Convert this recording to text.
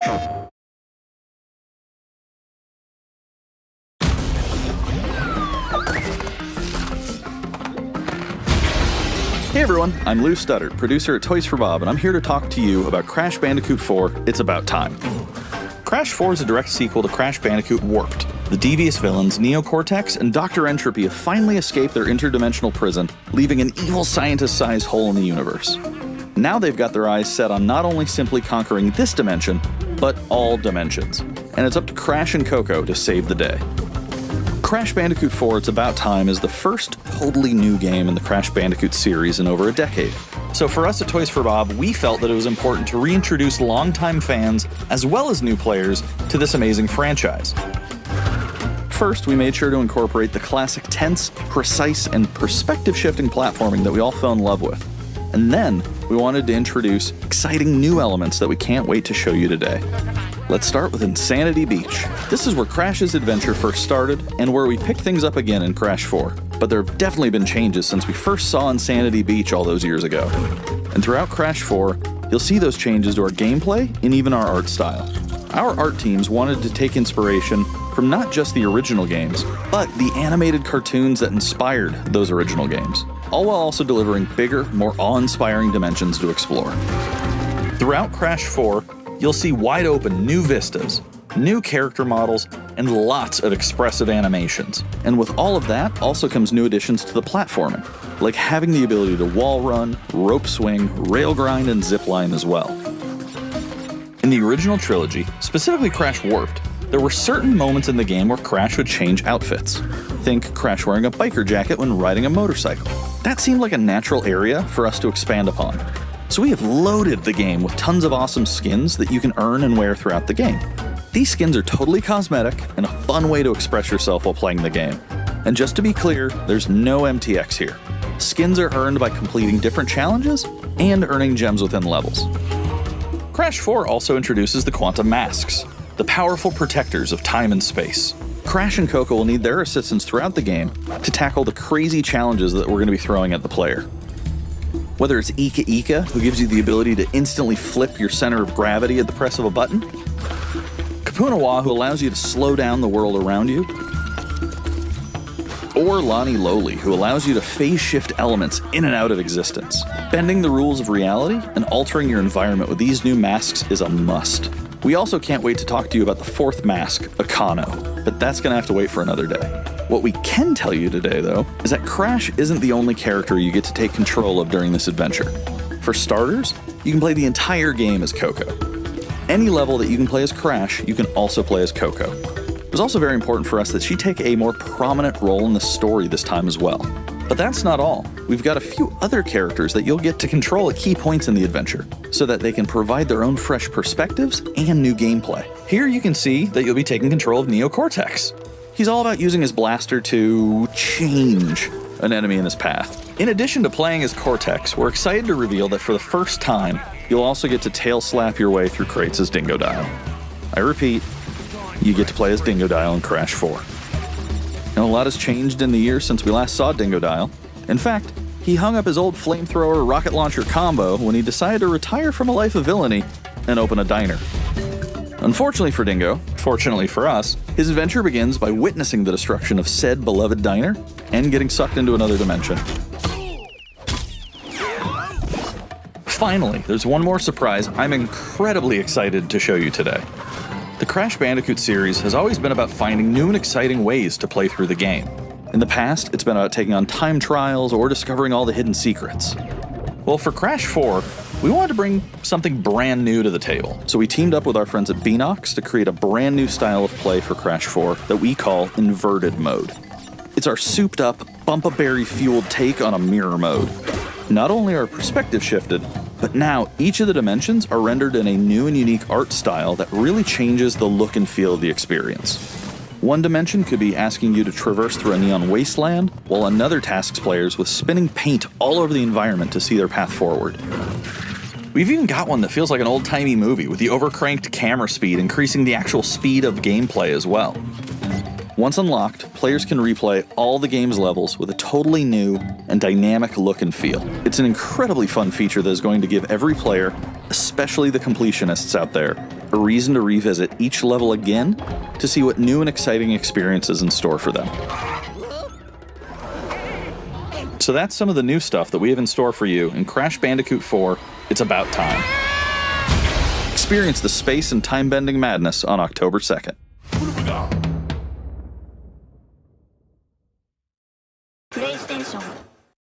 Hey everyone, I'm Lou Studdard, producer at Toys for Bob, and I'm here to talk to you about Crash Bandicoot 4, It's About Time. Crash 4 is a direct sequel to Crash Bandicoot Warped. The devious villains, Neo-Cortex and Dr. Entropy, have finally escaped their interdimensional prison, leaving an evil scientist-sized hole in the universe. Now they've got their eyes set on not only simply conquering this dimension, but all dimensions. And it's up to Crash and Coco to save the day. Crash Bandicoot 4 It's About Time is the first totally new game in the Crash Bandicoot series in over a decade. So for us at Toys for Bob, we felt that it was important to reintroduce longtime fans, as well as new players, to this amazing franchise. First, we made sure to incorporate the classic tense, precise, and perspective-shifting platforming that we all fell in love with. And then, we wanted to introduce exciting new elements that we can't wait to show you today. Let's start with Insanity Beach. This is where Crash's adventure first started, and where we pick things up again in Crash 4. But there have definitely been changes since we first saw Insanity Beach all those years ago. And throughout Crash 4, you'll see those changes to our gameplay and even our art style. Our art teams wanted to take inspiration from not just the original games, but the animated cartoons that inspired those original games, all while also delivering bigger, more awe-inspiring dimensions to explore. Throughout Crash 4, you'll see wide-open new vistas, new character models, and lots of expressive animations. And with all of that also comes new additions to the platforming, like having the ability to wall run, rope swing, rail grind, and zipline as well. In the original trilogy, specifically Crash Warped, there were certain moments in the game where Crash would change outfits. Think Crash wearing a biker jacket when riding a motorcycle. That seemed like a natural area for us to expand upon. So we have loaded the game with tons of awesome skins that you can earn and wear throughout the game. These skins are totally cosmetic and a fun way to express yourself while playing the game. And just to be clear, there's no MTX here. Skins are earned by completing different challenges and earning gems within levels. Crash 4 also introduces the Quantum Masks, the powerful protectors of time and space. Crash and Coco will need their assistance throughout the game to tackle the crazy challenges that we're going to be throwing at the player. Whether it's Ika Ika, who gives you the ability to instantly flip your center of gravity at the press of a button, Kapunawa, who allows you to slow down the world around you, or Lonnie Lowly, who allows you to phase shift elements in and out of existence. Bending the rules of reality and altering your environment with these new masks is a must. We also can't wait to talk to you about the fourth mask, Akano, but that's gonna have to wait for another day. What we can tell you today, though, is that Crash isn't the only character you get to take control of during this adventure. For starters, you can play the entire game as Coco. Any level that you can play as Crash, you can also play as Coco. It was also very important for us that she take a more prominent role in the story this time as well. But that's not all. We've got a few other characters that you'll get to control at key points in the adventure, so that they can provide their own fresh perspectives and new gameplay. Here you can see that you'll be taking control of Neo-Cortex. He's all about using his blaster to change an enemy in his path. In addition to playing as Cortex, we're excited to reveal that for the first time, you'll also get to tail slap your way through crates as Dingodile. I repeat, you get to play as Dingodile in Crash 4. Now, a lot has changed in the years since we last saw Dingodile. In fact, he hung up his old flamethrower rocket launcher combo when he decided to retire from a life of villainy and open a diner. Unfortunately for Dingo, fortunately for us, his adventure begins by witnessing the destruction of said beloved diner and getting sucked into another dimension. Finally, there's one more surprise I'm incredibly excited to show you today. The Crash Bandicoot series has always been about finding new and exciting ways to play through the game. In the past, it's been about taking on time trials or discovering all the hidden secrets. Well, for Crash 4, we wanted to bring something brand new to the table, so we teamed up with our friends at Beanox to create a brand new style of play for Crash 4 that we call Inverted Mode. It's our souped-up, bumpa-berry-fueled take on a mirror mode. Not only are perspective shifted, but now each of the dimensions are rendered in a new and unique art style that really changes the look and feel of the experience. One dimension could be asking you to traverse through a neon wasteland, while another tasks players with spinning paint all over the environment to see their path forward. We've even got one that feels like an old-timey movie, with the overcranked camera speed increasing the actual speed of gameplay as well. Once unlocked, players can replay all the game's levels with a totally new and dynamic look and feel. It's an incredibly fun feature that is going to give every player, especially the completionists out there, a reason to revisit each level again to see what new and exciting experiences in store for them. So that's some of the new stuff that we have in store for you in Crash Bandicoot 4, It's About Time. Experience the space and time-bending madness on October 2nd.